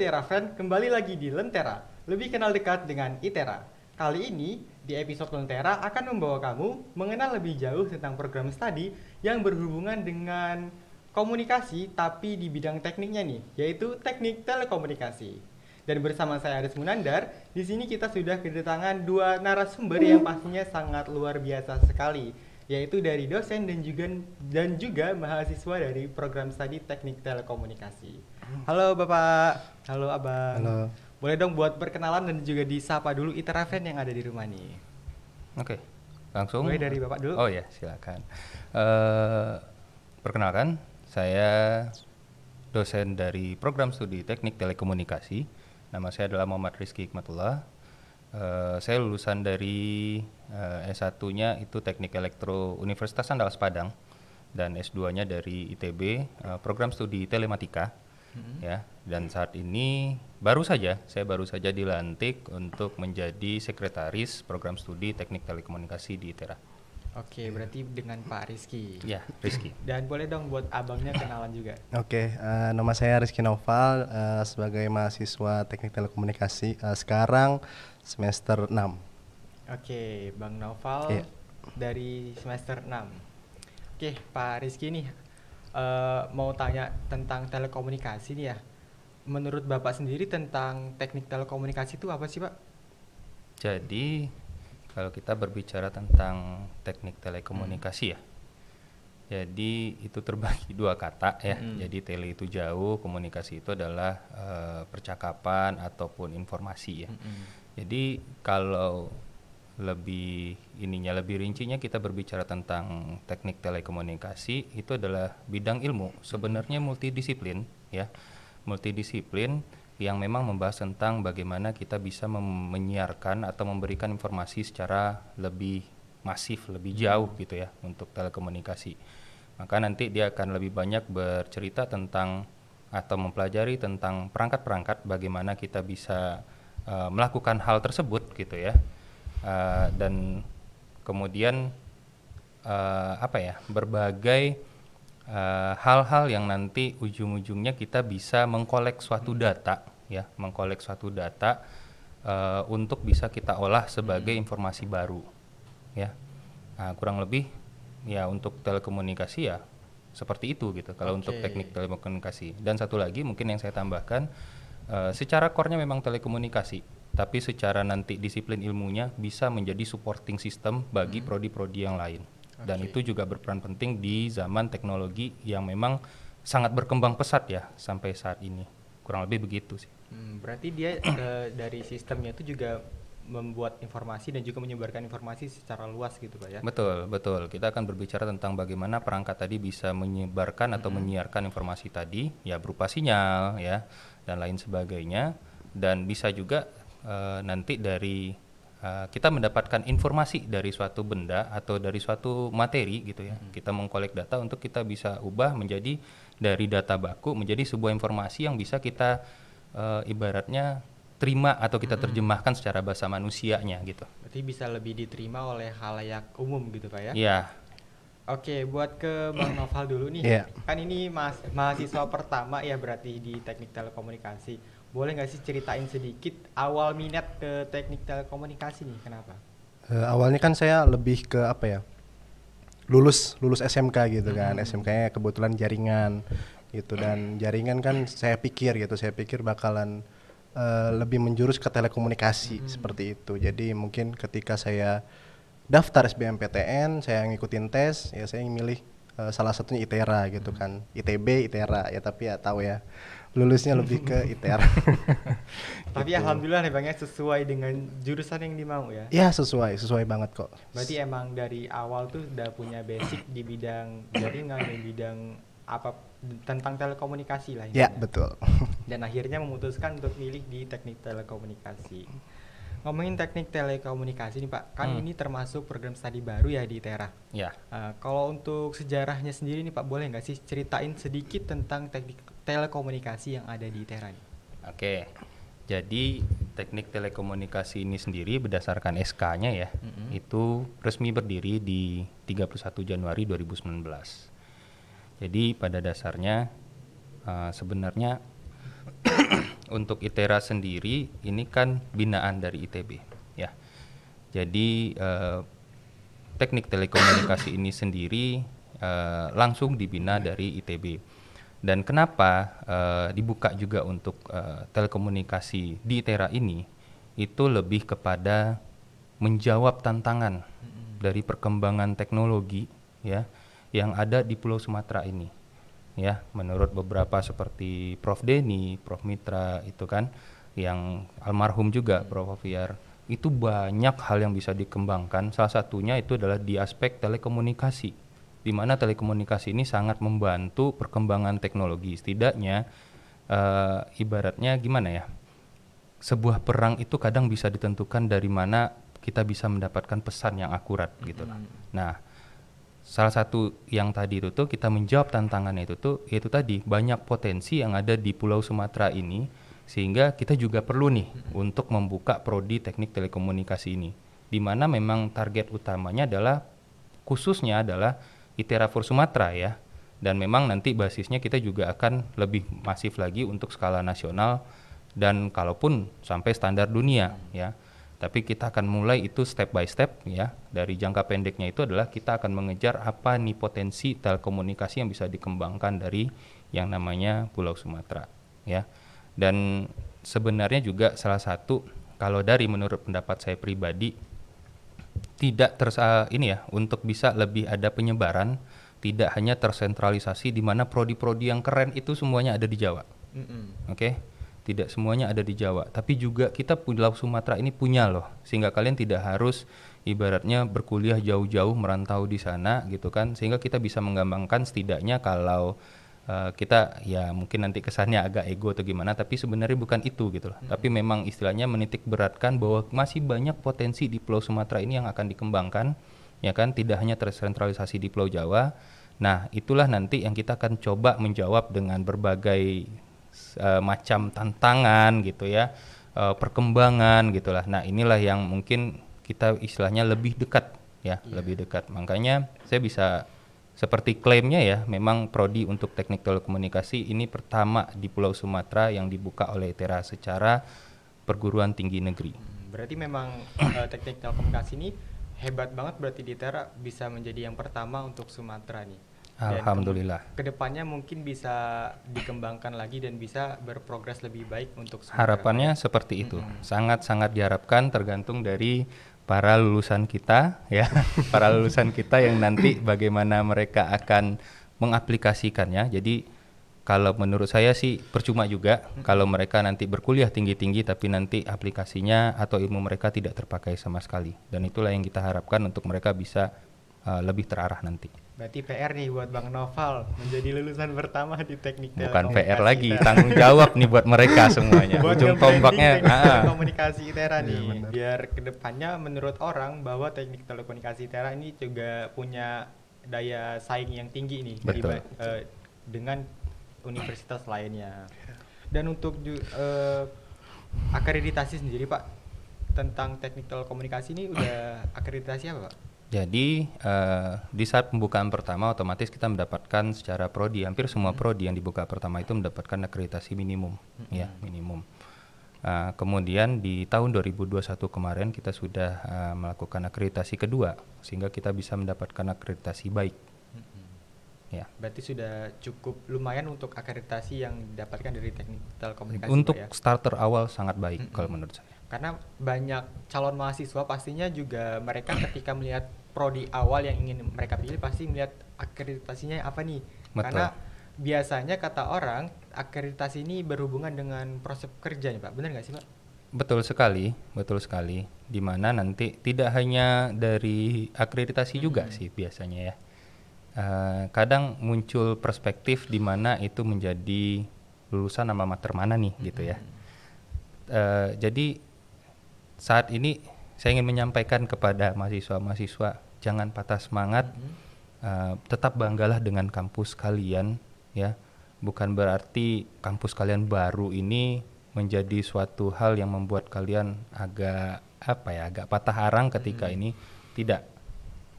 ITERA Fan, kembali lagi di Lentera, lebih kenal dekat dengan ITERA. Kali ini, di episode Lentera akan membawa kamu mengenal lebih jauh tentang program studi yang berhubungan dengan komunikasi tapi di bidang tekniknya nih, yaitu teknik telekomunikasi. Dan bersama saya Aris Munandar, di sini kita sudah kedatangan dua narasumber yang pastinya sangat luar biasa sekali, yaitu dari dosen dan juga mahasiswa dari program studi teknik telekomunikasi. Halo Bapak, halo Abang. Halo. Boleh dong buat perkenalan dan juga disapa dulu ITERA Fan yang ada di rumah nih. Oke, langsung. Boleh dari Bapak dulu? Oh ya, silakan. Perkenalkan, saya dosen dari program studi teknik telekomunikasi. Nama saya adalah Muhammad Rizky Hikmatullah. Saya lulusan dari S1-nya itu Teknik Elektro Universitas Andalas Padang dan S2-nya dari ITB, program studi telematika. Ya, dan saat ini saya baru saja dilantik untuk menjadi sekretaris program studi teknik telekomunikasi di ITERA. Oke, berarti dengan Pak Rizky. Ya, Rizky. Dan boleh dong buat abangnya kenalan juga. Oke, nama saya Rizky Noval, sebagai mahasiswa teknik telekomunikasi, sekarang semester 6. Oke, Bang Noval Iya. dari semester 6. Oke, Pak Rizky nih mau tanya tentang telekomunikasi nih ya. Menurut Bapak sendiri tentang teknik telekomunikasi itu apa sih, Pak? Jadi, kalau kita berbicara tentang teknik telekomunikasi ya, jadi itu terbagi dua kata ya. Jadi tele itu jauh, komunikasi itu adalah percakapan ataupun informasi ya. Jadi kalau lebih rincinya kita berbicara tentang teknik telekomunikasi, itu adalah bidang ilmu sebenarnya multidisiplin ya. Multidisiplin yang memang membahas tentang bagaimana kita bisa menyiarkan atau memberikan informasi secara lebih masif, lebih jauh gitu ya untuk telekomunikasi. Maka nanti dia akan lebih banyak bercerita tentang atau mempelajari tentang perangkat-perangkat bagaimana kita bisa melakukan hal tersebut gitu ya. Dan kemudian berbagai hal-hal yang nanti ujung-ujungnya kita bisa mengkolek suatu data ya, untuk bisa kita olah sebagai informasi baru ya. Kurang lebih ya untuk telekomunikasi ya seperti itu gitu kalau untuk teknik telekomunikasi. Dan satu lagi mungkin yang saya tambahkan, secara core-nya memang telekomunikasi, tapi secara nanti disiplin ilmunya bisa menjadi supporting system bagi prodi-prodi yang lain. Dan itu juga berperan penting di zaman teknologi yang memang sangat berkembang pesat ya sampai saat ini. Kurang lebih begitu sih. Berarti dia dari sistemnya itu juga membuat informasi dan juga menyebarkan informasi secara luas gitu Pak ya? Betul. Kita akan berbicara tentang bagaimana perangkat tadi bisa menyebarkan atau menyiarkan informasi tadi ya berupa sinyal ya dan lain sebagainya. Dan bisa juga nanti dari kita mendapatkan informasi dari suatu benda atau dari suatu materi gitu ya. Kita mengkolek data untuk kita bisa ubah menjadi dari data baku menjadi sebuah informasi yang bisa kita ibaratnya terima atau kita terjemahkan secara bahasa manusianya gitu. Berarti bisa lebih diterima oleh khalayak umum gitu Pak ya? Iya. Oke, buat ke Bang Noval dulu nih. Iya. Kan ini mahasiswa pertama ya berarti di teknik telekomunikasi. Boleh nggak sih ceritain sedikit awal minat ke teknik telekomunikasi nih, kenapa? Awalnya kan saya lebih ke lulus SMK gitu kan. SMK-nya kebetulan jaringan gitu, dan jaringan kan saya pikir bakalan lebih menjurus ke telekomunikasi seperti itu. Jadi mungkin ketika saya daftar SBMPTN, saya ngikutin tes, ya saya milih salah satunya ITERA gitu kan. ITB, ITERA ya, tapi ya tahu ya lulusnya lebih ke ITERA. Tapi gitu. alhamdulillah nih Bang ya sesuai dengan jurusan yang dimau ya. Ya sesuai banget kok. Berarti emang dari awal tuh udah punya basic di bidang jaringan dan bidang apa tentang telekomunikasi lah Ya intinya. betul. Dan akhirnya memutuskan untuk milih di teknik telekomunikasi. Ngomongin teknik telekomunikasi nih Pak, kan ini termasuk program studi baru ya di ITERA. Ya. Kalau untuk sejarahnya sendiri nih Pak, boleh nggak sih ceritain sedikit tentang teknik telekomunikasi yang ada di ITERA nih? Oke. Jadi teknik telekomunikasi ini sendiri berdasarkan SK-nya ya, itu resmi berdiri di 31 Januari 2019. Jadi pada dasarnya sebenarnya untuk ITERA sendiri ini kan binaan dari ITB ya. Jadi teknik telekomunikasi ini sendiri langsung dibina dari ITB. Dan kenapa dibuka juga untuk telekomunikasi di ITERA ini, itu lebih kepada menjawab tantangan dari perkembangan teknologi ya yang ada di Pulau Sumatera ini. Ya, menurut beberapa seperti Prof Denny, Prof Mitra itu kan, yang almarhum juga Prof Oviar, itu banyak hal yang bisa dikembangkan. Salah satunya itu adalah di aspek telekomunikasi, di mana telekomunikasi ini sangat membantu perkembangan teknologi. Setidaknya ibaratnya gimana ya, sebuah perang itu kadang bisa ditentukan dari mana kita bisa mendapatkan pesan yang akurat gitu. Nah, salah satu yang tadi itu tuh kita menjawab tantangannya itu tuh yaitu tadi banyak potensi yang ada di Pulau Sumatera ini, sehingga kita juga perlu nih untuk membuka prodi teknik telekomunikasi ini, di mana memang target utamanya adalah khususnya adalah ITERA for Sumatera ya, dan memang nanti basisnya kita juga akan lebih masif lagi untuk skala nasional dan kalaupun sampai standar dunia ya. Tapi kita akan mulai itu step by step ya. Dari jangka pendeknya itu adalah kita akan mengejar apa nih potensi telekomunikasi yang bisa dikembangkan dari yang namanya Pulau Sumatera ya. Dan sebenarnya juga salah satu, kalau dari menurut pendapat saya pribadi, tidak ini ya, untuk bisa lebih ada penyebaran, tidak hanya tersentralisasi di mana prodi-prodi yang keren itu semuanya ada di Jawa. Oke? Tidak semuanya ada di Jawa, tapi juga kita Pulau Sumatera ini punya loh, sehingga kalian tidak harus ibaratnya berkuliah jauh-jauh merantau di sana gitu kan, sehingga kita bisa mengembangkan setidaknya kalau kita ya mungkin nanti kesannya agak ego atau gimana, tapi sebenarnya bukan itu gitu loh. Tapi memang istilahnya menitik beratkan bahwa masih banyak potensi di Pulau Sumatera ini yang akan dikembangkan ya kan, tidak hanya tersentralisasi di Pulau Jawa. Nah, itulah nanti yang kita akan coba menjawab dengan berbagai macam tantangan gitu ya, perkembangan gitulah. Nah, inilah yang mungkin kita istilahnya lebih dekat ya, lebih dekat. Makanya saya bisa seperti klaimnya ya, memang prodi untuk teknik telekomunikasi ini pertama di Pulau Sumatera yang dibuka oleh ITERA secara perguruan tinggi negeri. Berarti memang teknik telekomunikasi ini hebat banget, berarti di ITERA bisa menjadi yang pertama untuk Sumatera nih. Dan Alhamdulillah. Kedepannya mungkin bisa dikembangkan lagi dan bisa berprogres lebih baik untuk Sumatera. Harapannya seperti itu. Sangat-sangat diharapkan, tergantung dari para lulusan kita ya, para lulusan kita yang nanti bagaimana mereka akan mengaplikasikannya. Jadi kalau menurut saya sih percuma juga kalau mereka nanti berkuliah tinggi-tinggi tapi nanti aplikasinya atau ilmu mereka tidak terpakai sama sekali. Dan itulah yang kita harapkan untuk mereka bisa lebih terarah nanti. Berarti PR nih buat Bang Noval menjadi lulusan pertama di teknik bukan PR lagi, tanggung jawab nih buat mereka semuanya. Ujung tombaknya telekomunikasi ITERA nih. Biar kedepannya menurut orang bahwa teknik telekomunikasi ITERA ini juga punya daya saing yang tinggi nih dengan universitas lainnya. Dan untuk akreditasi sendiri Pak, tentang teknik telekomunikasi ini udah akreditasi apa Pak? Jadi di saat pembukaan pertama otomatis kita mendapatkan secara prodi, hampir semua prodi yang dibuka pertama itu mendapatkan akreditasi minimum ya, minimum. Kemudian di tahun 2021 kemarin kita sudah melakukan akreditasi kedua sehingga kita bisa mendapatkan akreditasi baik. Ya. Berarti sudah cukup lumayan untuk akreditasi yang didapatkan dari teknik telekomunikasi. Untuk ya? Starter awal sangat baik kalau menurut saya. Karena banyak calon mahasiswa pastinya juga mereka ketika melihat prodi awal yang ingin mereka pilih pasti melihat akreditasinya apa nih. Betul. Karena biasanya kata orang akreditasi ini berhubungan dengan proses kerja nih Pak. Benar nggak sih Pak? Betul sekali, betul sekali. Dimana nanti tidak hanya dari akreditasi juga sih biasanya ya. Kadang muncul perspektif di mana itu menjadi lulusan alma mater mana nih gitu ya. Jadi saat ini saya ingin menyampaikan kepada mahasiswa-mahasiswa, jangan patah semangat, tetap banggalah dengan kampus kalian ya. Bukan berarti kampus kalian baru ini menjadi suatu hal yang membuat kalian agak agak patah arang ketika ini, tidak.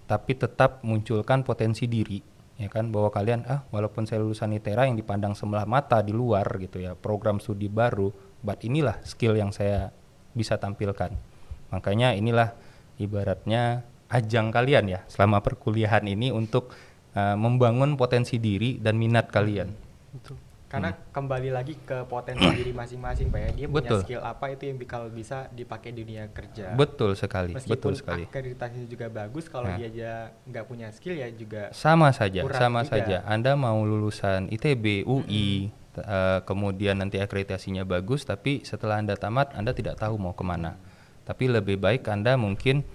Tapi tetap munculkan potensi diri ya kan, bahwa kalian walaupun saya lulusan ITERA yang dipandang sebelah mata di luar gitu ya, program studi baru, but inilah skill yang saya bisa tampilkan. Makanya inilah ibaratnya ajang kalian ya selama perkuliahan ini untuk membangun potensi diri dan minat kalian. Betul. Karena kembali lagi ke potensi diri masing-masing, Pak ya. Dia punya skill apa itu yang kalau bisa dipakai di dunia kerja. Betul sekali. Meskipun betul sekali. akreditasinya juga bagus, kalau dia aja nggak punya skill ya juga sama saja. juga. Anda mau lulusan ITB, UI, kemudian nanti akreditasinya bagus, tapi setelah Anda tamat Anda tidak tahu mau kemana. Tapi lebih baik Anda mungkin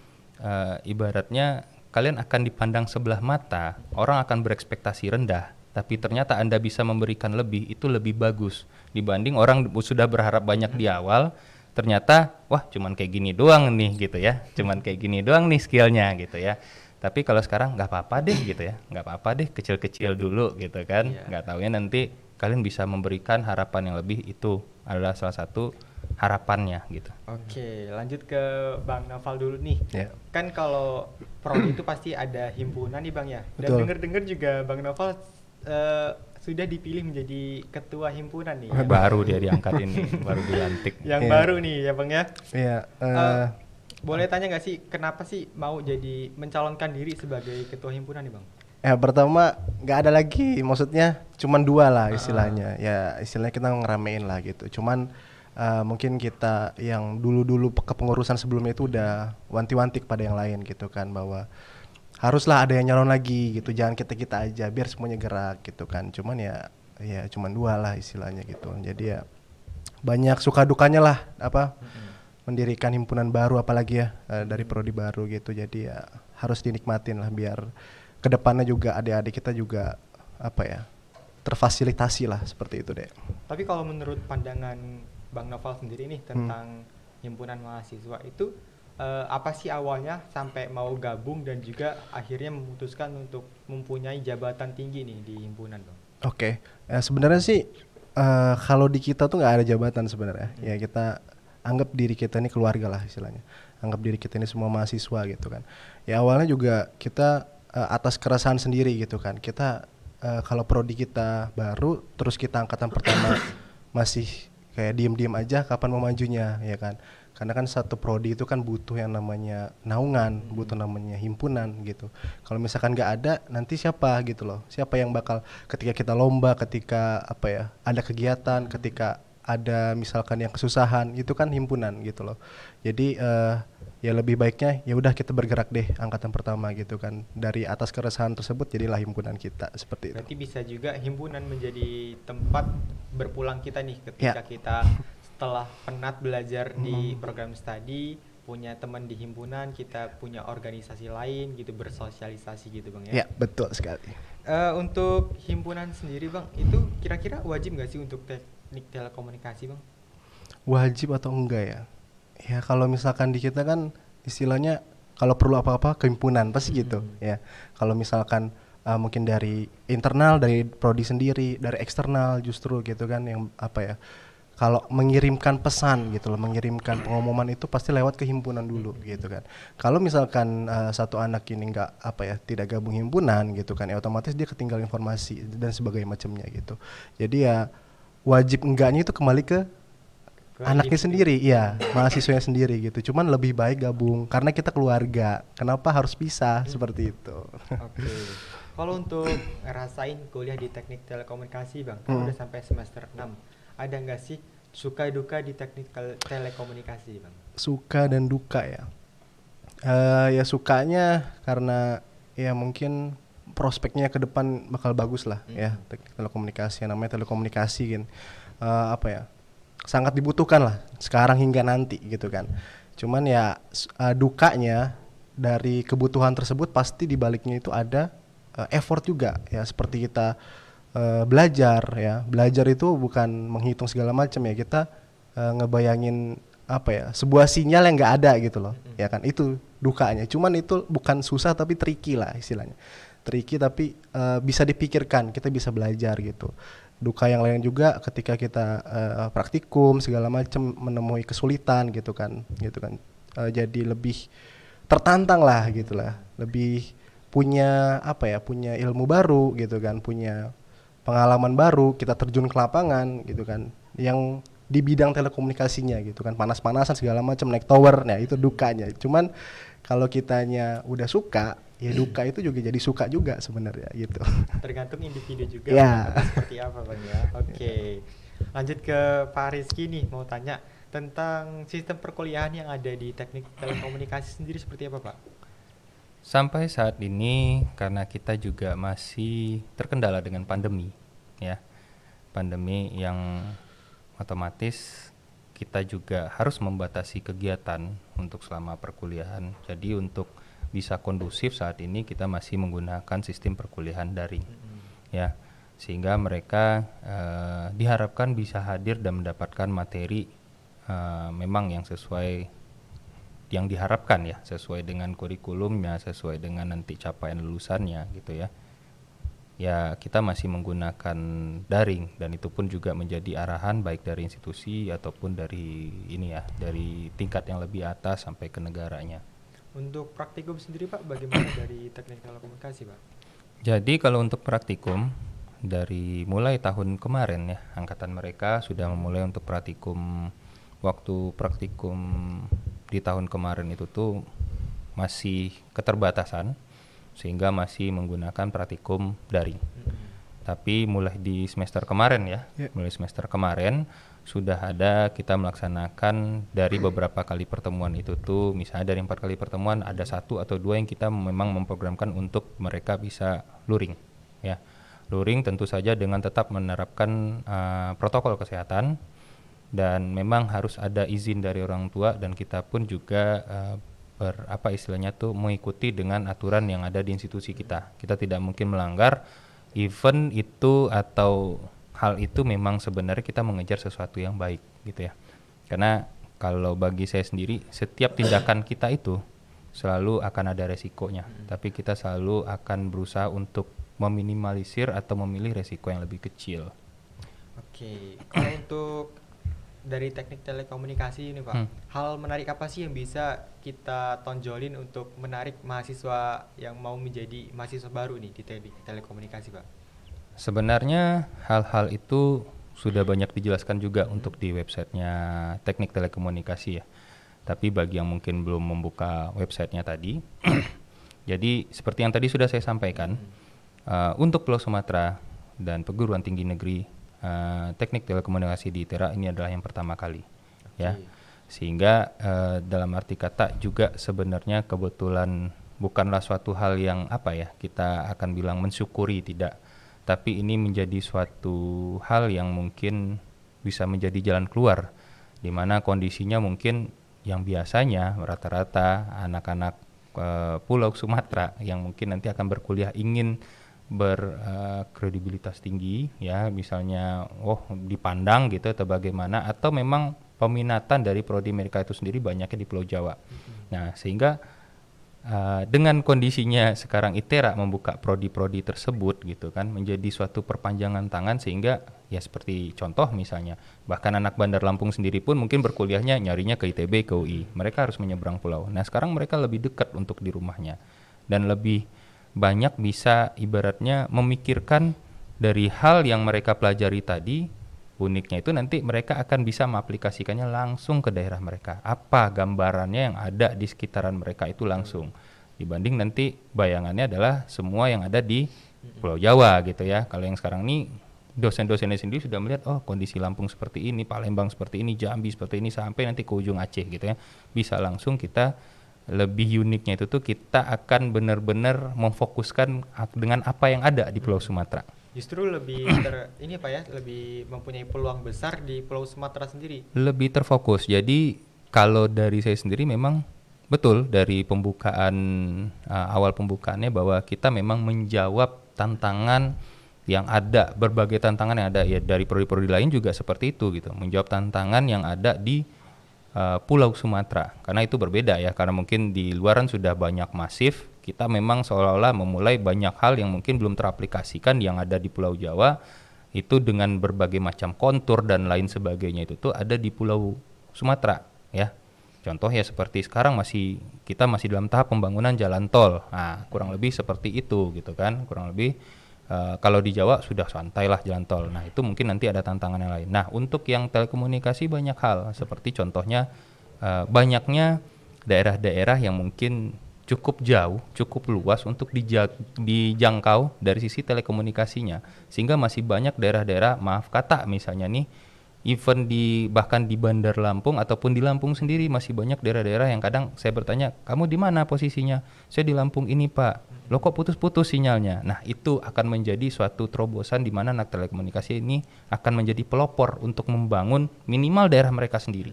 ibaratnya kalian akan dipandang sebelah mata, orang akan berekspektasi rendah. Tapi ternyata Anda bisa memberikan lebih, itu lebih bagus dibanding orang sudah berharap banyak di awal, ternyata wah cuman kayak gini doang nih gitu ya, cuman kayak gini doang nih skillnya gitu ya. Tapi kalau sekarang nggak apa-apa deh gitu ya, nggak apa-apa deh kecil-kecil dulu gitu kan, nggak taunya nanti kalian bisa memberikan harapan yang lebih, itu adalah salah satu harapannya gitu. Oke, lanjut ke Bang Noval dulu nih. Kan kalau prodi itu pasti ada himpunan nih Bang ya, dan denger-denger juga Bang Noval sudah dipilih menjadi ketua himpunan nih. Baru dia diangkat ini, baru dilantik. Yang baru nih ya Bang ya. Iya. Boleh tanya nggak sih kenapa sih mau jadi mencalonkan diri sebagai ketua himpunan nih Bang? Pertama nggak ada lagi, maksudnya cuman 2 lah istilahnya. Ya istilahnya kita ngeramein lah gitu. Cuman mungkin kita yang dulu-dulu kepengurusan sebelumnya itu udah wanti-wanti kepada yang lain gitu kan, bahwa haruslah ada yang nyalon lagi gitu, jangan kita aja biar semuanya gerak gitu kan. Cuman ya cuman 2 lah istilahnya gitu. Jadi ya banyak suka dukanya lah mendirikan himpunan baru, apalagi ya dari prodi baru gitu. Jadi ya harus dinikmatin lah, biar kedepannya juga adik-adik kita juga terfasilitasi lah, seperti itu deh. Tapi kalau menurut pandangan Bang Noval sendiri nih tentang himpunan mahasiswa itu apa sih awalnya sampai mau gabung dan juga akhirnya memutuskan untuk mempunyai jabatan tinggi nih di himpunan Bang? Oke. Sebenarnya sih kalau di kita tuh nggak ada jabatan sebenarnya. Ya kita anggap diri kita ini keluarga lah istilahnya. Anggap diri kita ini semua mahasiswa gitu kan. Ya awalnya juga kita atas keresahan sendiri gitu kan. Kita kalau prodi kita baru, terus kita angkatan pertama masih kayak diem-diem aja kapan mau majunya ya kan. Karena kan satu prodi itu kan butuh yang namanya naungan, butuh namanya himpunan gitu. Kalau misalkan nggak ada, nanti siapa gitu loh? Siapa yang bakal ketika kita lomba, ketika ada kegiatan, ketika ada misalkan yang kesusahan, itu kan himpunan gitu loh. Jadi ya lebih baiknya ya udah kita bergerak deh angkatan pertama gitu kan. Dari atas keresahan tersebut jadilah himpunan kita, seperti itu. Berarti bisa juga himpunan menjadi tempat berpulang kita nih ketika kita setelah penat belajar di program studi, punya teman di himpunan, kita punya organisasi lain gitu, bersosialisasi gitu Bang ya. Ya, betul sekali. Untuk himpunan sendiri Bang, itu kira-kira wajib nggak sih untuk teknik telekomunikasi Bang? Wajib atau enggak ya? Ya kalau misalkan di kita kan istilahnya kalau perlu apa-apa ke himpunan pasti gitu ya. Kalau misalkan mungkin dari internal, dari prodi sendiri, dari eksternal justru gitu kan, yang kalau mengirimkan pesan gitu loh, mengirimkan pengumuman itu pasti lewat ke himpunan dulu gitu kan. Kalau misalkan satu anak ini tidak gabung himpunan gitu kan, ya otomatis dia ketinggalan informasi dan sebagainya macamnya gitu. Jadi ya wajib enggaknya itu kembali ke anaknya sendiri, iya, mahasiswanya sendiri gitu. Cuman lebih baik gabung karena kita keluarga. Kenapa harus pisah seperti itu? Oke. Kalau untuk ngerasain kuliah di teknik telekomunikasi Bang, kan udah sampai semester 6. Ada nggak sih suka duka di teknik telekomunikasi Bang? Suka dan duka ya. Ya sukanya karena ya mungkin prospeknya ke depan bakal bagus lah ya, teknik telekomunikasi. Namanya telekomunikasi kan sangat dibutuhkan lah sekarang hingga nanti gitu kan. Cuman ya dukanya dari kebutuhan tersebut pasti dibaliknya itu ada effort juga ya, seperti kita belajar ya. Belajar itu bukan menghitung segala macam ya, kita ngebayangin sebuah sinyal yang nggak ada gitu loh ya kan, itu dukanya. Cuman itu bukan susah tapi tricky lah istilahnya, tricky tapi bisa dipikirkan, kita bisa belajar gitu. Duka yang lain juga ketika kita praktikum segala macam menemui kesulitan gitu kan, jadi lebih tertantang lah gitulah, lebih punya apa ya, punya ilmu baru gitu kan, punya pengalaman baru, kita terjun ke lapangan gitu kan, yang di bidang telekomunikasinya gitu kan, panas-panasan segala macam, naik tower, nah itu dukanya. Cuman kalau kitanya udah suka, ya duka itu juga jadi suka juga sebenarnya gitu. Tergantung individu juga Ya. seperti apa Bang ya. Oke. Lanjut ke Pak Rizky nih, mau tanya tentang sistem perkuliahan yang ada di teknik telekomunikasi sendiri seperti apa Pak? Sampai saat ini karena kita juga masih terkendala dengan pandemi ya. Pandemi yang otomatis kita juga harus membatasi kegiatan untuk selama perkuliahan. Jadi untuk bisa kondusif saat ini kita masih menggunakan sistem perkuliahan daring. Ya. Sehingga mereka diharapkan bisa hadir dan mendapatkan materi memang yang sesuai yang diharapkan ya, sesuai dengan kurikulumnya, sesuai dengan nanti capaian lulusannya gitu ya. Ya kita masih menggunakan daring dan itu pun juga menjadi arahan baik dari institusi ataupun dari ini ya, dari tingkat yang lebih atas sampai ke negaranya. Untuk praktikum sendiri Pak, bagaimana dari teknik telekomunikasi Pak? Jadi kalau untuk praktikum dari mulai tahun kemarin ya, angkatan mereka sudah memulai untuk praktikum. Waktu praktikum di tahun kemarin itu tuh masih keterbatasan sehingga masih menggunakan praktikum daring. Tapi mulai di semester kemarin ya, mulai semester kemarin sudah ada kita melaksanakan dari beberapa kali pertemuan itu tuh, misalnya dari 4 kali pertemuan ada 1 atau 2 yang kita memang memprogramkan untuk mereka bisa luring ya. Luring tentu saja dengan tetap menerapkan protokol kesehatan dan memang harus ada izin dari orang tua dan kita pun juga istilahnya tuh mengikuti dengan aturan yang ada di institusi kita. Kita tidak mungkin melanggar event itu atau hal itu memang sebenarnya kita mengejar sesuatu yang baik gitu ya. Karena kalau bagi saya sendiri setiap tindakan kita itu selalu akan ada resikonya, tapi kita selalu akan berusaha untuk meminimalisir atau memilih resiko yang lebih kecil. Oke, kalau untuk dari teknik telekomunikasi ini Pak, hal menarik apa sih yang bisa kita tonjolin untuk menarik mahasiswa yang mau menjadi mahasiswa baru nih di teknik telekomunikasi Pak? Sebenarnya hal-hal itu sudah banyak dijelaskan juga untuk di websitenya teknik telekomunikasi ya. Tapi bagi yang mungkin belum membuka websitenya tadi, jadi seperti yang tadi sudah saya sampaikan, untuk Pulau Sumatera dan perguruan tinggi negeri teknik telekomunikasi di ITERA ini adalah yang pertama kali ya, sehingga dalam arti kata juga sebenarnya kebetulan bukanlah suatu hal yang kita akan bilang mensyukuri, tidak, tapi ini menjadi suatu hal yang mungkin bisa menjadi jalan keluar, di mana kondisinya mungkin yang biasanya rata-rata anak-anak Pulau Sumatera yang mungkin nanti akan berkuliah ingin berkredibilitas tinggi ya, misalnya dipandang gitu atau bagaimana, atau memang peminatan dari prodi mereka itu sendiri banyaknya di Pulau Jawa. Nah sehingga dengan kondisinya sekarang ITERA membuka prodi-prodi tersebut gitu kan, menjadi suatu perpanjangan tangan, sehingga ya seperti contoh misalnya bahkan anak Bandar Lampung sendiri pun mungkin berkuliahnya nyarinya ke ITB, ke UI, mereka harus menyeberang pulau. Nah sekarang mereka lebih dekat untuk di rumahnya dan lebih banyak bisa ibaratnya memikirkan dari hal yang mereka pelajari tadi. Uniknya itu nanti mereka akan bisa mengaplikasikannya langsung ke daerah mereka, apa gambarannya yang ada di sekitaran mereka itu langsung, dibanding nanti bayangannya adalah semua yang ada di Pulau Jawa gitu ya. Kalau yang sekarang ini dosen-dosennya sendiri sudah melihat kondisi Lampung seperti ini, Palembang seperti ini, Jambi seperti ini, sampai nanti ke ujung Aceh gitu ya. Bisa langsung kita, lebih uniknya itu tuh kita akan benar-benar memfokuskan dengan apa yang ada di Pulau Sumatera. Justru lebih lebih mempunyai peluang besar di Pulau Sumatera sendiri. Lebih terfokus. Jadi kalau dari saya sendiri memang betul dari pembukaan awal pembukaannya bahwa kita memang menjawab tantangan yang ada, berbagai tantangan yang ada ya, dari prodi-prodi lain juga seperti itu gitu, menjawab tantangan yang ada di Pulau Sumatera, karena itu berbeda ya, karena mungkin di luaran sudah banyak masif, kita memang seolah-olah memulai banyak hal yang mungkin belum teraplikasikan yang ada di Pulau Jawa itu, dengan berbagai macam kontur dan lain sebagainya itu tuh ada di Pulau Sumatera ya. Contoh ya seperti sekarang kita masih dalam tahap pembangunan jalan tol. Nah, kurang lebih seperti itu gitu kan. Kurang lebih kalau di Jawa sudah santai lah jalan tol. Nah, itu mungkin nanti ada tantangan yang lain. Nah, untuk yang telekomunikasi banyak hal, seperti contohnya banyaknya daerah-daerah yang mungkin cukup jauh, cukup luas untuk dijangkau dari sisi telekomunikasinya. Sehingga masih banyak daerah-daerah, maaf kata misalnya nih, even bahkan di Bandar Lampung ataupun di Lampung sendiri masih banyak daerah-daerah yang kadang saya bertanya, kamu di mana posisinya? Saya di Lampung ini Pak. Loh kok putus-putus sinyalnya? Nah itu akan menjadi suatu terobosan di mana anak telekomunikasi ini akan menjadi pelopor untuk membangun minimal daerah mereka sendiri.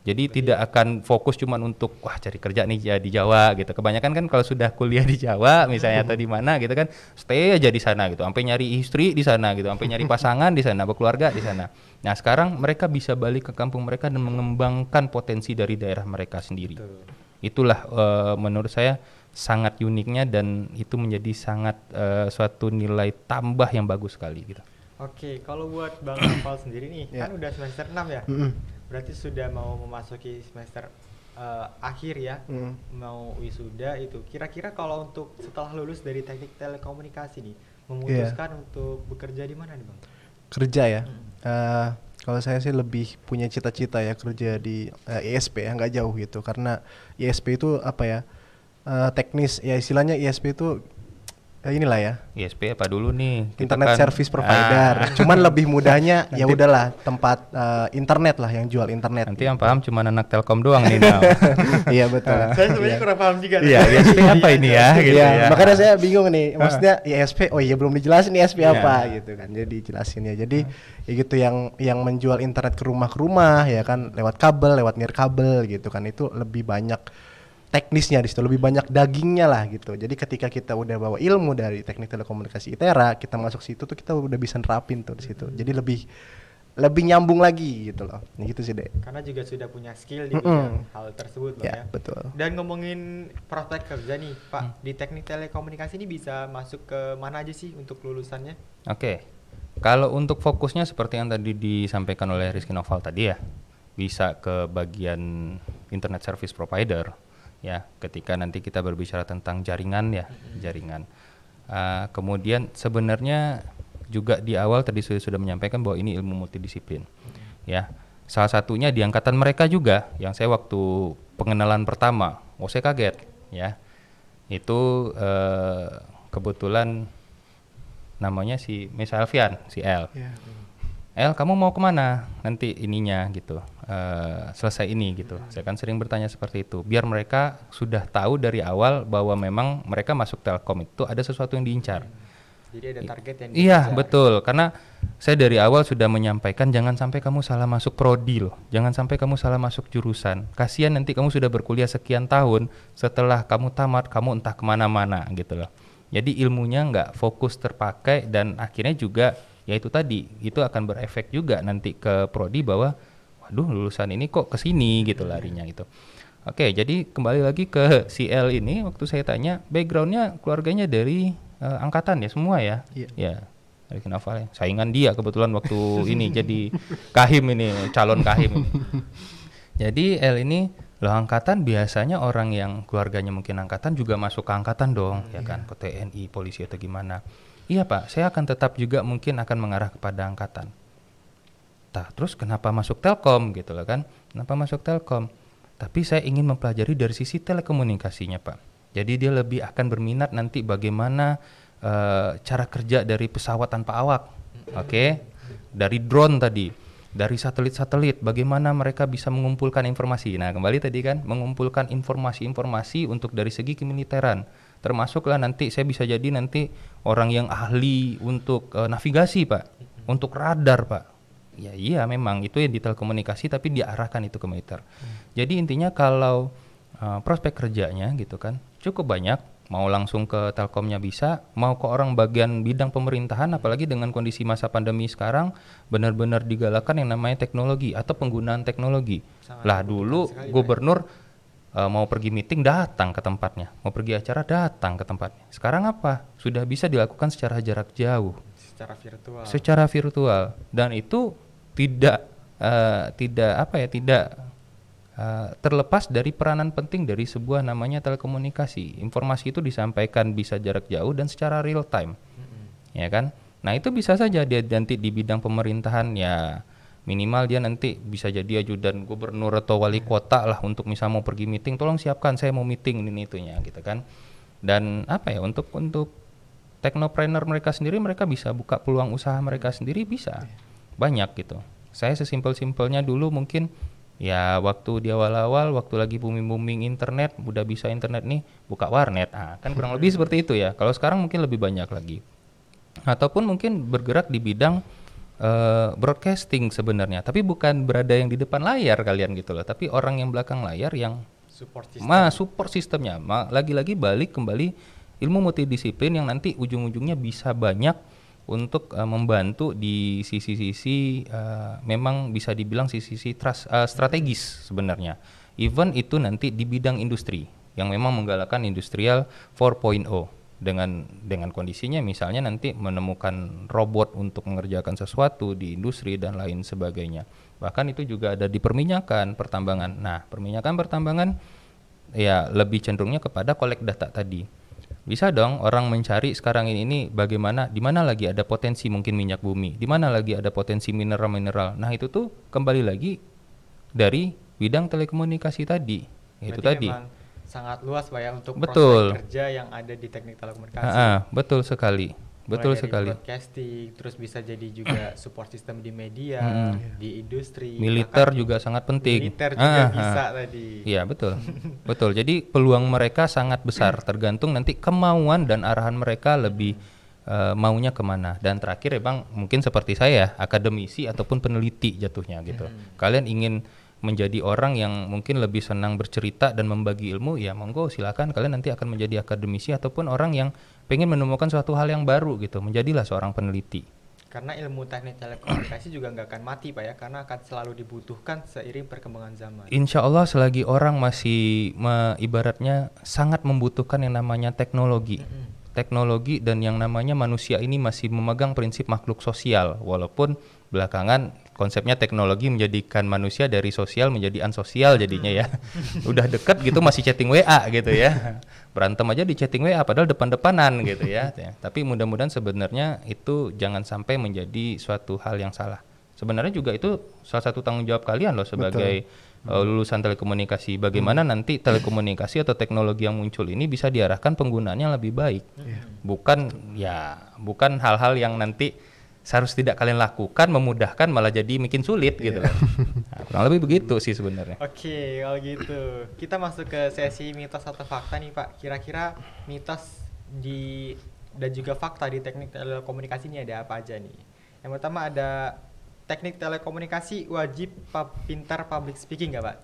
Jadi tidak akan fokus cuman untuk wah cari kerja nih ya di Jawa gitu. Kebanyakan kan kalau sudah kuliah di Jawa misalnya atau di mana gitu kan stay aja di sana gitu, sampai nyari istri di sana gitu, sampai nyari pasangan di sana, berkeluarga di sana. Nah, sekarang mereka bisa balik ke kampung mereka dan mengembangkan potensi dari daerah mereka sendiri. Betul. Itulah menurut saya sangat uniknya dan itu menjadi sangat suatu nilai tambah yang bagus sekali gitu. Oke, kalau buat Bang Noval sendiri nih, kan udah semester 6 ya? Berarti sudah mau memasuki semester akhir ya, mau wisuda itu. Kira-kira kalau untuk setelah lulus dari teknik telekomunikasi nih, memutuskan untuk bekerja di mana nih Bang? Kerja ya? Kalau saya sih lebih punya cita-cita ya kerja di ISP ya, nggak jauh gitu. Karena ISP itu apa ya, teknis ya istilahnya ISP itu inilah ya. ISP apa dulu nih? Internet Service Provider. Cuman lebih mudahnya ya udahlah tempat internet lah yang jual internet. Nanti yang paham cuma anak Telkom doang nih. Iya betul. Saya sebenarnya kurang paham juga. Iya, ISP apa ini ya? Gitu ya. Makanya saya bingung nih. Maksudnya ISP, oh iya belum dijelasin ISP apa gitu kan. Jadi jelasin ya. Jadi ya gitu yang menjual internet ke rumah ya kan lewat kabel, lewat nirkabel gitu kan. Itu lebih banyak teknisnya di situ, lebih banyak dagingnya lah gitu. Jadi ketika kita udah bawa ilmu dari teknik telekomunikasi ITERA, kita masuk situ tuh kita udah bisa nerapin tuh di situ. Jadi lebih nyambung lagi gitu loh. Nah, gitu sih, Dek. Karena juga sudah punya skill di bidang hal tersebut, Bang, ya. Betul. Dan ngomongin prospek kerja nih, Pak, di teknik telekomunikasi ini bisa masuk ke mana aja sih untuk lulusannya? Oke. Kalau untuk fokusnya seperti yang tadi disampaikan oleh Rizky Noval tadi ya, bisa ke bagian internet service provider. Ya, ketika nanti kita berbicara tentang jaringan ya, jaringan. Kemudian sebenarnya juga di awal tadi sudah menyampaikan bahwa ini ilmu multidisiplin. Ya, salah satunya di angkatan mereka juga, yang saya waktu pengenalan pertama, saya kaget, ya. Itu kebetulan namanya si Miss Alfian, si El. Yeah. El, kamu mau kemana nanti ininya gitu, selesai ini gitu. Saya kan sering bertanya seperti itu, biar mereka sudah tahu dari awal bahwa memang mereka masuk Telkom itu ada sesuatu yang diincar. Jadi ada target yang diincar. Iya betul, karena saya dari awal sudah menyampaikan jangan sampai kamu salah masuk prodi loh, jangan sampai kamu salah masuk jurusan. Kasihan nanti kamu sudah berkuliah sekian tahun, setelah kamu tamat kamu entah kemana-mana gitu loh. Jadi ilmunya nggak fokus terpakai dan akhirnya juga ya itu tadi, itu akan berefek juga nanti ke prodi bahwa waduh lulusan ini kok kesini gitu larinya gitu. Oke, jadi kembali lagi ke CL ini, waktu saya tanya backgroundnya keluarganya dari angkatan ya semua ya. Ya dari Noval ya, saingan dia kebetulan waktu ini jadi kahim ini, calon kahim ini. Jadi L ini loh angkatan biasanya orang yang keluarganya mungkin angkatan juga masuk ke angkatan dong, ya kan, ke TNI, polisi atau gimana. Iya Pak, saya akan tetap juga mungkin akan mengarah kepada angkatan. Terus kenapa masuk Telkom gitu loh kan? Kenapa masuk Telkom? Tapi saya ingin mempelajari dari sisi telekomunikasinya Pak. Jadi dia lebih akan berminat nanti bagaimana cara kerja dari pesawat tanpa awak. Oke? Dari drone tadi, dari satelit-satelit, bagaimana mereka bisa mengumpulkan informasi. Nah kembali tadi kan, mengumpulkan informasi-informasi untuk dari segi kemiliteran. Termasuklah nanti saya bisa jadi nanti orang yang ahli untuk navigasi Pak, untuk radar Pak. Ya iya memang itu yang di telekomunikasi tapi diarahkan itu ke militer. Jadi intinya kalau prospek kerjanya gitu kan cukup banyak, mau langsung ke Telkomnya bisa, mau ke orang bagian bidang pemerintahan, apalagi dengan kondisi masa pandemi sekarang benar-benar digalakan yang namanya teknologi atau penggunaan teknologi. Lah dulu gubernur mau pergi meeting datang ke tempatnya, mau pergi acara datang ke tempatnya. Sekarang apa? Sudah bisa dilakukan secara jarak jauh, secara virtual, dan itu tidak terlepas dari peranan penting dari sebuah namanya telekomunikasi. Informasi itu disampaikan bisa jarak jauh dan secara real time, ya kan? Nah itu bisa saja dia nanti di bidang pemerintahan ya minimal dia nanti bisa jadi ajudan gubernur atau wali kota lah untuk misal mau pergi meeting, tolong siapkan saya mau meeting ini itunya gitu kan. Dan apa ya untuk teknopreneur mereka sendiri mereka bisa buka peluang usaha mereka sendiri bisa banyak gitu. Saya sesimpel-simpelnya dulu mungkin ya waktu di awal-awal waktu lagi booming internet udah bisa internet nih buka warnet kan kurang lebih seperti itu ya. Kalau sekarang mungkin lebih banyak lagi ataupun mungkin bergerak di bidang broadcasting sebenarnya tapi bukan berada yang di depan layar kalian gitu loh tapi orang yang belakang layar yang support sistemnya lagi-lagi balik kembali ilmu multidisiplin yang nanti ujung-ujungnya bisa banyak untuk membantu di sisi-sisi memang bisa dibilang sisi-sisi strategis sebenarnya. Even itu nanti di bidang industri yang memang menggalakkan industrial 4.0 dengan kondisinya misalnya nanti menemukan robot untuk mengerjakan sesuatu di industri dan lain sebagainya. Bahkan itu juga ada di perminyakan, pertambangan. Nah, pertambangan ya lebih cenderungnya kepada collect data tadi. Bisa dong orang mencari sekarang ini bagaimana di mana lagi ada potensi mungkin minyak bumi, di mana lagi ada potensi mineral-mineral. Nah, itu tuh kembali lagi dari bidang telekomunikasi tadi. Itu tadi. Memang sangat luas Pak ya untuk betul. prospek kerja yang ada di teknik telekomunikasi. Betul sekali. Betul sekali. Broadcasting, terus bisa jadi juga support system di media, di industri. Militer juga sangat penting. Militer juga bisa tadi. Iya betul, betul. Jadi peluang mereka sangat besar, tergantung nanti kemauan dan arahan mereka lebih maunya kemana. Dan terakhir bang, mungkin seperti saya, akademisi ataupun peneliti jatuhnya gitu. Kalian ingin menjadi orang yang mungkin lebih senang bercerita dan membagi ilmu, ya monggo silakan kalian nanti akan menjadi akademisi ataupun orang yang pengen menemukan suatu hal yang baru gitu, menjadilah seorang peneliti. Karena ilmu teknik telekomunikasi juga nggak akan mati Pak ya, karena akan selalu dibutuhkan seiring perkembangan zaman. Insya Allah selagi orang masih ibaratnya sangat membutuhkan yang namanya teknologi. Teknologi dan yang namanya manusia ini masih memegang prinsip makhluk sosial, walaupun belakangan konsepnya teknologi menjadikan manusia dari sosial menjadi ansosial jadinya ya. Udah deket gitu masih chatting WA gitu ya. Berantem aja di chatting WA padahal depan-depanan gitu ya. Tapi mudah-mudahan sebenarnya itu jangan sampai menjadi suatu hal yang salah. Sebenarnya juga itu salah satu tanggung jawab kalian loh sebagai lulusan telekomunikasi. Bagaimana nanti telekomunikasi atau teknologi yang muncul ini bisa diarahkan penggunaannya lebih baik. Bukan hal-hal yang nanti seharusnya tidak kalian lakukan memudahkan malah jadi makin sulit gitu. Nah, kurang lebih begitu sih sebenarnya. Oke, kalau gitu kita masuk ke sesi mitos atau fakta nih Pak. Kira-kira mitos dan juga fakta di teknik telekomunikasi ini ada apa aja nih? Yang pertama ada teknik telekomunikasi wajib pintar public speaking nggak Pak?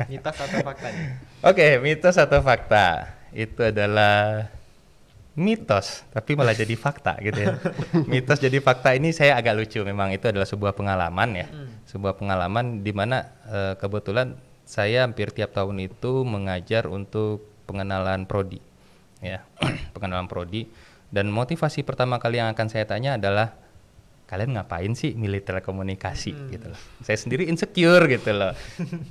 Mitos atau fakta nih? Oke, mitos atau fakta itu adalah mitos tapi malah jadi fakta gitu ya. Mitos jadi fakta ini saya agak lucu, memang itu adalah sebuah pengalaman ya. Sebuah pengalaman di mana kebetulan saya hampir tiap tahun itu mengajar untuk pengenalan prodi ya. Pengenalan prodi, dan motivasi pertama kali yang akan saya tanya adalah kalian ngapain sih milih telekomunikasi gitu loh. Saya sendiri insecure gitu loh.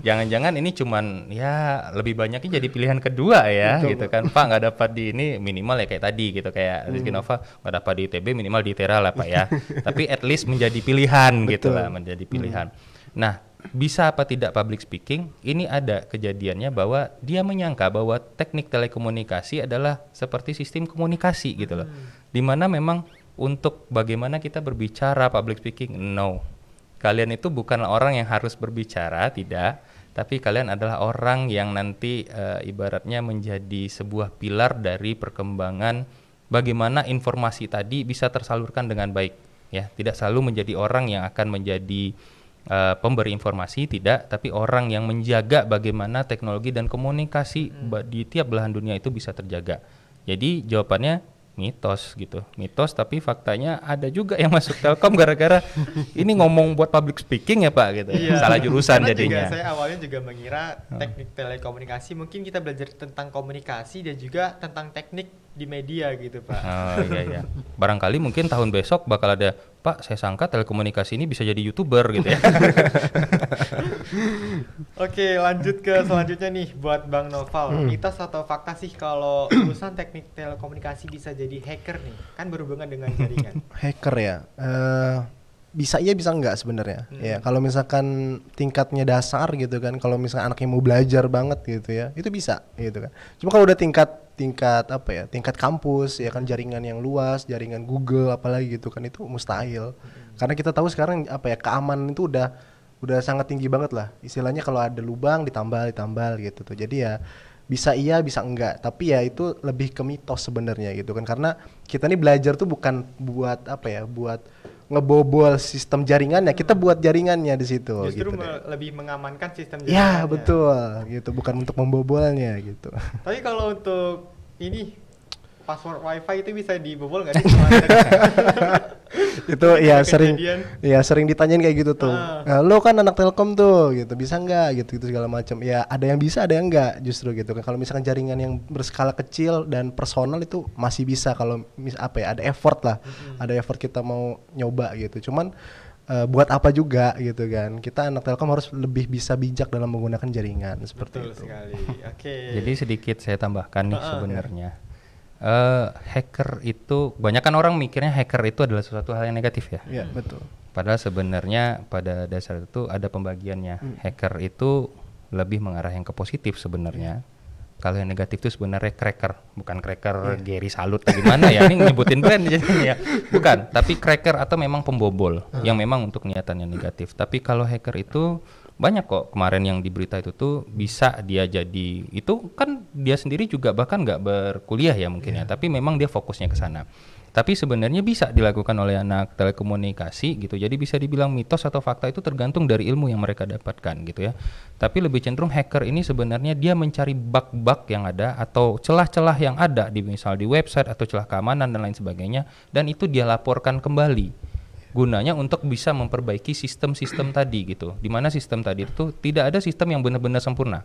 Jangan-jangan ini cuman ya lebih banyaknya jadi pilihan kedua ya. Betul, gitu kan. Pak nggak dapat di ini minimal ya kayak tadi gitu, kayak Rizky Nova nggak dapat di ITB minimal di ITERA lah Pak ya. Tapi at least menjadi pilihan gitu lah, menjadi pilihan. Nah, bisa apa tidak public speaking? Ini ada kejadiannya bahwa dia menyangka bahwa teknik telekomunikasi adalah seperti sistem komunikasi gitu loh. Dimana memang untuk bagaimana kita berbicara public speaking, no. Kalian itu bukan orang yang harus berbicara, tidak. Tapi kalian adalah orang yang nanti ibaratnya menjadi sebuah pilar dari perkembangan bagaimana informasi tadi bisa tersalurkan dengan baik. Ya, tidak selalu menjadi orang yang akan menjadi pemberi informasi, tidak. Tapi orang yang menjaga bagaimana teknologi dan komunikasi di tiap belahan dunia itu bisa terjaga. Jadi jawabannya mitos gitu, mitos, tapi faktanya ada juga yang masuk Telkom gara-gara ini ngomong buat public speaking ya Pak gitu. Salah jurusan jadinya. Saya awalnya juga mengira teknik telekomunikasi mungkin kita belajar tentang komunikasi dan juga tentang teknik di media gitu Pak. Oh iya iya. Barangkali mungkin tahun besok bakal ada, Pak, saya sangka telekomunikasi ini bisa jadi YouTuber gitu ya. Oke, lanjut ke selanjutnya nih buat Bang Noval. Mitos atau fakta sih kalau lulusan teknik telekomunikasi bisa jadi hacker nih? Kan berhubungan dengan jaringan. Hacker ya, bisa iya bisa enggak sebenarnya. Ya kalau misalkan tingkatnya dasar gitu kan, kalau misalkan anaknya mau belajar banget gitu ya, itu bisa gitu kan. Cuma kalau udah tingkat apa ya, tingkat kampus ya kan, jaringan yang luas, jaringan Google apalagi gitu kan, itu mustahil. Karena kita tahu sekarang apa ya, keamanan itu udah sangat tinggi banget lah. Istilahnya kalau ada lubang ditambal gitu tuh. Jadi ya bisa iya bisa enggak, tapi ya itu lebih ke mitos sebenarnya gitu kan. Karena kita nih belajar tuh bukan buat apa ya, buat ngebobol sistem jaringannya, kita buat jaringannya di situ. Justru gitu lebih mengamankan sistem ya jaringannya. betul gitu, bukan untuk membobolnya gitu. Tapi kalau untuk ini password wifi itu bisa dibobol nggak sih? Itu ya Kejadian. sering ditanyain kayak gitu tuh. Lo kan anak Telkom tuh gitu, bisa nggak gitu segala macam. Ya ada yang bisa, ada yang enggak justru gitu kan. Kalau misalkan jaringan yang berskala kecil dan personal itu masih bisa, kalau apa ya, ada effort lah. Ada effort kita mau nyoba gitu. Cuman buat apa juga gitu kan. Kita anak Telkom harus lebih bisa bijak dalam menggunakan jaringan seperti Betul itu. sekali. Oke. Jadi sedikit saya tambahkan nih sebenarnya. Hacker itu, kebanyakan orang mikirnya hacker itu adalah sesuatu hal yang negatif ya. Iya, betul. Padahal sebenarnya pada dasar itu ada pembagiannya. Hacker itu lebih mengarah yang ke positif sebenarnya. Kalau yang negatif itu sebenarnya cracker, bukan cracker Gary Salut atau gimana ya, ini nyebutin brand jadinya ya. Bukan, tapi cracker atau memang pembobol yang memang untuk niatan yang negatif. Tapi kalau hacker itu banyak kok, kemarin yang di berita itu tuh bisa dia jadi, itu kan dia sendiri juga bahkan nggak berkuliah ya mungkin ya, tapi memang dia fokusnya ke sana. Tapi sebenarnya bisa dilakukan oleh anak telekomunikasi gitu. Jadi bisa dibilang mitos atau fakta itu tergantung dari ilmu yang mereka dapatkan gitu ya. Tapi lebih cenderung hacker ini sebenarnya dia mencari bug-bug yang ada atau celah-celah yang ada di misal di website atau celah keamanan dan lain sebagainya, dan itu dia laporkan kembali. Gunanya untuk bisa memperbaiki sistem-sistem tadi gitu. Di mana sistem tadi itu tidak ada sistem yang benar-benar sempurna.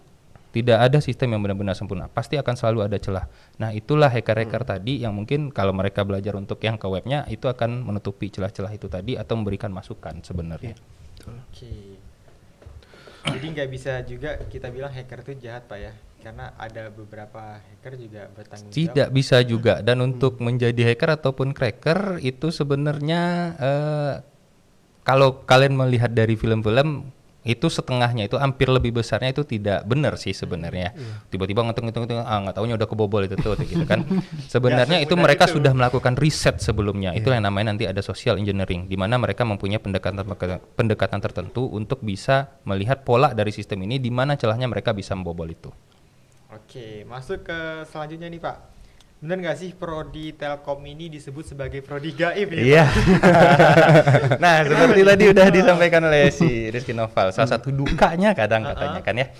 Tidak ada sistem yang benar-benar sempurna. Pasti akan selalu ada celah. Nah, itulah hacker-hacker tadi yang mungkin kalau mereka belajar untuk yang ke webnya itu akan menutupi celah-celah itu tadi atau memberikan masukan sebenarnya. Oke. Jadi nggak bisa juga kita bilang hacker itu jahat Pak ya, karena ada beberapa hacker juga bertanggung jawab. Tidak bisa juga. Dan untuk menjadi hacker ataupun cracker itu sebenarnya kalau kalian melihat dari film-film itu setengahnya, itu hampir lebih besarnya itu tidak benar sih sebenarnya. Tiba-tiba ngitung-ngitung nggak taunya udah kebobol itu tuh gitu kan. Sebenarnya itu mereka sudah melakukan riset sebelumnya. Itu yang namanya nanti ada social engineering, di mana mereka mempunyai pendekatan tertentu untuk bisa melihat pola dari sistem ini, di mana celahnya mereka bisa membobol itu. Oke, masuk ke selanjutnya nih Pak. Benar nggak sih prodi Telkom ini disebut sebagai prodi gaib ya? Iya. Nah, seperti tadi udah disampaikan oleh si Rizky Noval. Salah satu dukanya kadang katanya kan ya.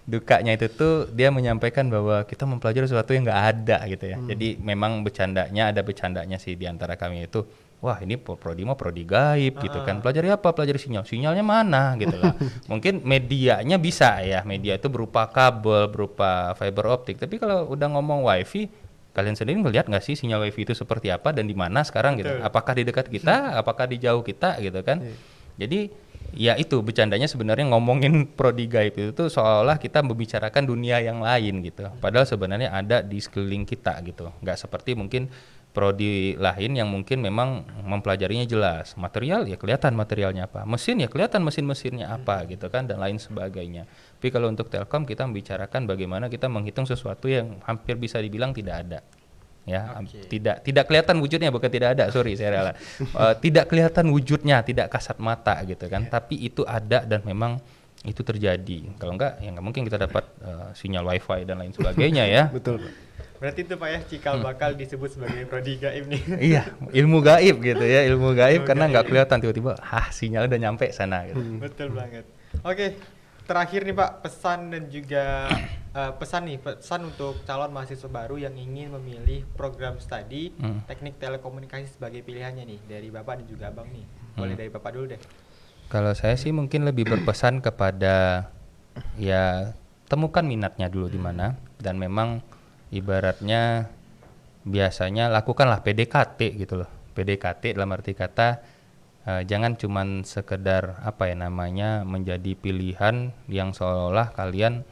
Dukanya itu tuh dia menyampaikan bahwa kita mempelajari sesuatu yang nggak ada gitu ya. Jadi memang ada bercandanya sih di antara kami itu. Wah, ini prodi mah prodi gaib gitu kan. Pelajari apa? Pelajari sinyal. Sinyalnya mana gitu lah. Mungkin medianya bisa ya. Media itu berupa kabel, berupa fiber optik. Tapi kalau udah ngomong wifi, kalian sendiri melihat nggak sih sinyal wifi itu seperti apa dan di mana sekarang gitu? Apakah di dekat kita, apakah di jauh kita gitu kan? Jadi ya itu bercandanya sebenarnya ngomongin prodi gaib itu tuh seolah kita membicarakan dunia yang lain gitu. Padahal sebenarnya ada di sekeliling kita gitu. Nggak seperti mungkin prodi lain yang mungkin memang mempelajarinya jelas. Material ya kelihatan materialnya apa, mesin ya kelihatan mesinnya apa gitu kan, dan lain sebagainya. Tapi kalau untuk Telkom kita membicarakan bagaimana kita menghitung sesuatu yang hampir bisa dibilang tidak ada. Ya, tidak kelihatan wujudnya, bukan tidak ada, sorry saya rela. Tidak kelihatan wujudnya, tidak kasat mata gitu kan, tapi itu ada dan memang itu terjadi. Kalau enggak ya nggak mungkin kita dapat sinyal wifi dan lain sebagainya ya. Betul. Berarti itu Pak ya cikal bakal disebut sebagai prodi gaib nih. Iya, ilmu gaib gitu ya, ilmu gaib karena nggak kelihatan, tiba-tiba sinyal udah nyampe sana gitu. Betul banget. Oke, terakhir nih Pak, pesan dan juga pesan untuk calon mahasiswa baru yang ingin memilih program studi teknik telekomunikasi sebagai pilihannya nih, dari Bapak dan juga Abang nih. Boleh dari Bapak dulu deh. Kalau saya sih mungkin lebih berpesan kepada ya temukan minatnya dulu di mana, dan memang ibaratnya biasanya lakukanlah PDKT gitu loh. PDKT dalam arti kata jangan cuman sekedar menjadi pilihan yang seolah-olah kalian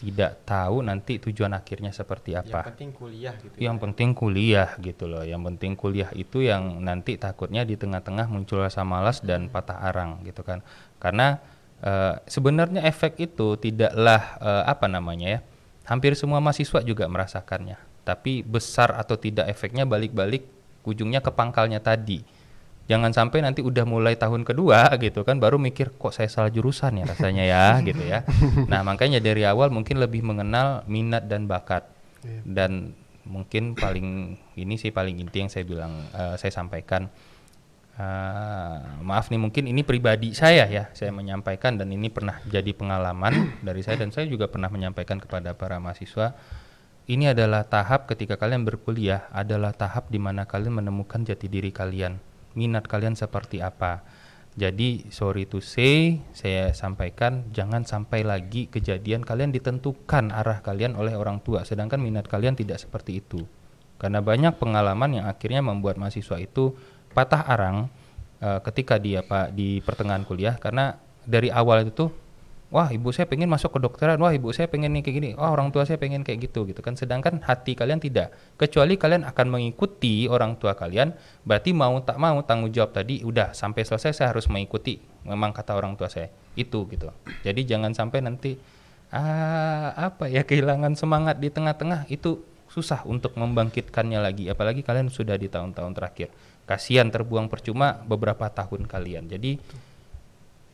tidak tahu nanti tujuan akhirnya seperti apa. Yang penting kuliah gitu. Yang penting kuliah gitu loh. Yang penting kuliah itu yang nanti takutnya di tengah-tengah muncul rasa malas dan patah arang gitu kan. Karena sebenarnya efek itu tidaklah hampir semua mahasiswa juga merasakannya. Tapi besar atau tidak efeknya balik-balik ujungnya ke pangkalnya tadi. Jangan sampai nanti udah mulai tahun kedua gitu kan baru mikir kok saya salah jurusan ya rasanya ya gitu ya. Nah makanya dari awal mungkin lebih mengenal minat dan bakat. Dan mungkin paling inti yang saya sampaikan. Maaf nih mungkin ini pribadi saya ya, saya menyampaikan dan ini pernah jadi pengalaman dari saya dan saya juga pernah menyampaikan kepada para mahasiswa. Ini adalah tahap ketika kalian berkuliah, adalah tahap di mana kalian menemukan jati diri kalian, minat kalian seperti apa. Jadi sorry to say, saya sampaikan jangan sampai lagi kejadian kalian ditentukan arah kalian oleh orang tua, sedangkan minat kalian tidak seperti itu. Karena banyak pengalaman yang akhirnya membuat mahasiswa itu patah arang ketika dia di pertengahan kuliah karena dari awal itu tuh wah ibu saya pengen masuk kedokteran, wah ibu saya pengen nih kayak gini, wah orang tua saya pengen kayak gitu kan. Sedangkan hati kalian tidak, kecuali kalian akan mengikuti orang tua kalian, berarti mau tak mau tanggung jawab tadi udah sampai selesai saya harus mengikuti memang kata orang tua saya itu gitu. Jadi jangan sampai nanti kehilangan semangat di tengah-tengah, itu susah untuk membangkitkannya lagi, apalagi kalian sudah di tahun-tahun terakhir. Kasihan terbuang percuma beberapa tahun kalian. Jadi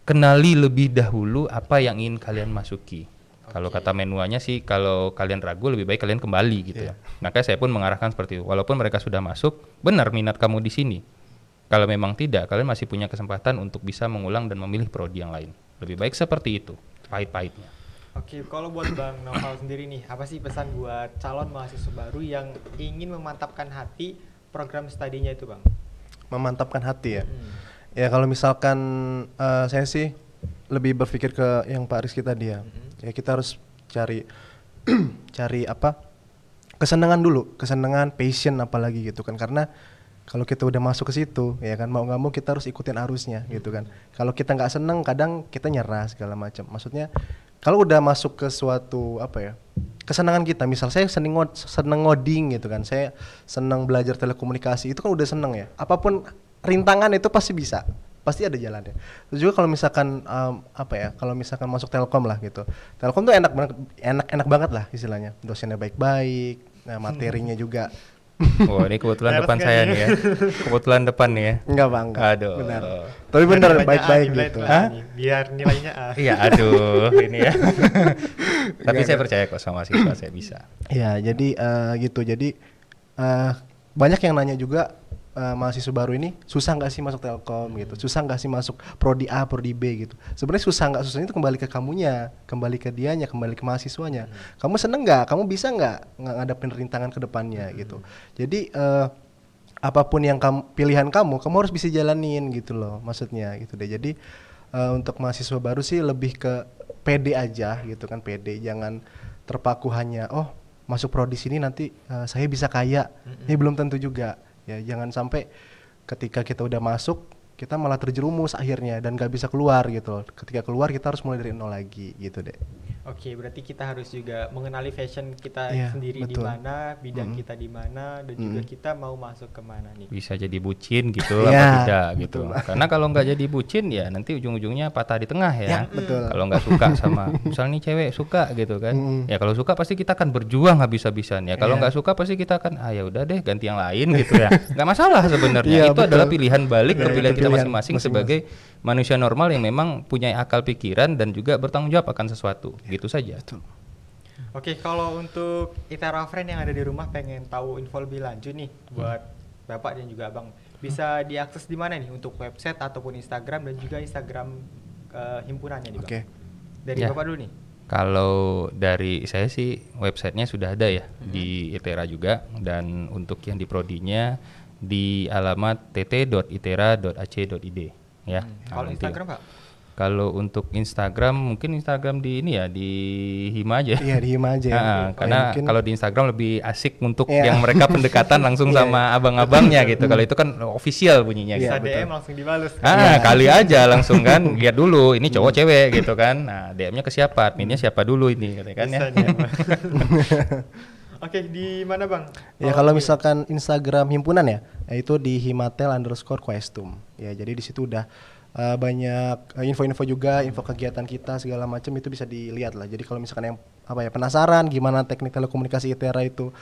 kenali lebih dahulu apa yang ingin kalian masuki. Kalau kata manualnya sih, kalau kalian ragu lebih baik kalian kembali gitu ya. Maka saya pun mengarahkan seperti itu. Walaupun mereka sudah masuk, benar minat kamu di sini. Kalau memang tidak, kalian masih punya kesempatan untuk bisa mengulang dan memilih prodi yang lain. Lebih baik seperti itu, pahit-pahitnya. Oke, kalau buat Bang Noval sendiri nih, apa sih pesan buat calon mahasiswa baru yang ingin memantapkan hati program studinya itu, Bang? Memantapkan hati ya. Ya kalau misalkan saya sih lebih berpikir ke yang Pak Rizky tadi ya. Ya kita harus cari kesenangan dulu, kesenangan, passion apalagi gitu kan. Karena kalau kita udah masuk ke situ ya kan mau nggak mau kita harus ikutin arusnya gitu kan. Kalau kita nggak seneng kadang kita nyerah segala macam. Maksudnya kalau udah masuk ke suatu kesenangan kita, misal saya seneng ngoding gitu kan, saya seneng belajar telekomunikasi, itu kan udah seneng ya. Apapun rintangan itu pasti bisa, pasti ada jalannya. Terus juga kalau misalkan kalau misalkan masuk Telkom lah gitu, Telkom tuh enak banget lah istilahnya, dosennya baik-baik, nah materinya juga. Oh ini kebetulan depan saya nih ya, kebetulan depan nih ya. Enggak bang, enggak. Aduh. Benar. Tapi bener baik-baik gitu. Biar nilainya A. Iya, aduh ini ya. Tapi saya percaya kok sama siswa saya bisa. Ya jadi gitu. Jadi banyak yang nanya juga mahasiswa baru ini susah nggak sih masuk Telkom gitu, susah nggak sih masuk prodi A, prodi B gitu. Sebenarnya susah nggak susahnya itu kembali ke kamunya, kembali ke dianya, kembali ke mahasiswanya. Kamu seneng nggak, kamu bisa nggak ngadapin rintangan ke depannya gitu. Jadi apapun yang pilihan kamu harus bisa jalanin gitu loh, maksudnya gitu deh. Jadi untuk mahasiswa baru sih lebih ke pede aja gitu kan, pede, jangan terpaku hanya masuk prodi sini nanti saya bisa kaya. Ini belum tentu juga. Ya jangan sampai ketika kita udah masuk kita malah terjerumus akhirnya dan gak bisa keluar gitu. Ketika keluar kita harus mulai dari nol lagi gitu deh. Oke, berarti kita harus juga mengenali fashion kita sendiri di mana, bidang kita di mana, dan juga kita mau masuk kemana nih. Bisa jadi bucin gitu apa tidak gitu. Karena kalau nggak jadi bucin ya nanti ujung-ujungnya patah di tengah ya. Kalau nggak suka sama, misalnya nih cewek suka gitu kan. Ya kalau suka pasti kita akan berjuang habis-habisan ya. Kalau nggak suka pasti kita akan ya udah deh ganti yang lain gitu ya. Nggak masalah sebenarnya. Itu adalah pilihan balik ke pilihan kita masing-masing sebagai manusia normal yang memang punya akal pikiran dan juga bertanggung jawab akan sesuatu. Gitu saja. Oke, kalau untuk Itera Friend yang ada di rumah pengen tahu info lebih lanjut nih buat Bapak dan juga Abang, bisa diakses di mana nih untuk website ataupun Instagram dan juga Instagram himpunannya nih, Bang? Dari Bapak dulu nih. Kalau dari saya sih websitenya sudah ada ya di ITERA juga, dan untuk yang di prodinya di alamat tt.itera.ac.id ya. Kalau Instagram Pak? Kalau untuk Instagram mungkin Instagram di ini ya di Hima aja. Iya, di Hima aja. Karena mungkin kalau di Instagram lebih asik untuk Iya. yang mereka pendekatan langsung sama abang-abangnya gitu. Kalau itu kan official bunyinya Bisa gitu. DM langsung dibales. Kali aja langsung kan lihat dulu ini cowok cewek gitu kan. Nah, DM-nya ke siapa? Adminnya siapa dulu ini katanya kan ya. Bisa DM. Oke, di mana Bang? ya kalau misalkan Instagram himpunan ya, itu di himatel_questum. Ya, jadi di situ udah banyak info-info juga, info kegiatan kita segala macam itu bisa dilihat lah. Jadi kalau misalkan yang penasaran gimana teknik telekomunikasi ITERA itu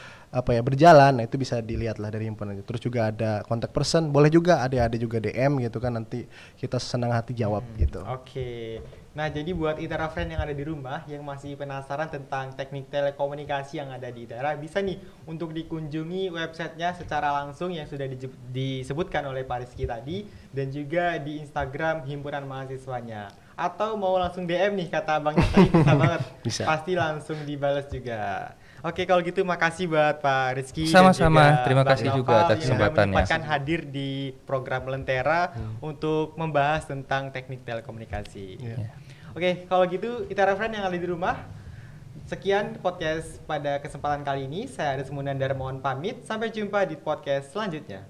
berjalan, nah itu bisa dilihat lah dari himpunan itu. Terus juga ada kontak person, boleh juga ada juga DM gitu kan, nanti kita senang hati jawab gitu. Oke. Nah, jadi buat ITERA friend yang ada di rumah yang masih penasaran tentang teknik telekomunikasi yang ada di ITERA, bisa nih untuk dikunjungi websitenya secara langsung yang sudah disebutkan oleh Pak Rizky tadi, dan juga di Instagram himpunan mahasiswanya. Atau mau langsung DM nih kata abangnya tadi, bisa banget. Bisa. Pasti langsung dibalas juga. Oke, kalau gitu makasih buat Pak Rizky. Sama-sama. Dan juga Terima Bang kasih Noval juga atas yang kesempatannya. menyempatkan hadir di program Lentera untuk membahas tentang teknik telekomunikasi. Iya. Oke, kalau gitu ITERA friend yang ada di rumah, sekian podcast pada kesempatan kali ini. Saya Aris Munandar mohon pamit. Sampai jumpa di podcast selanjutnya.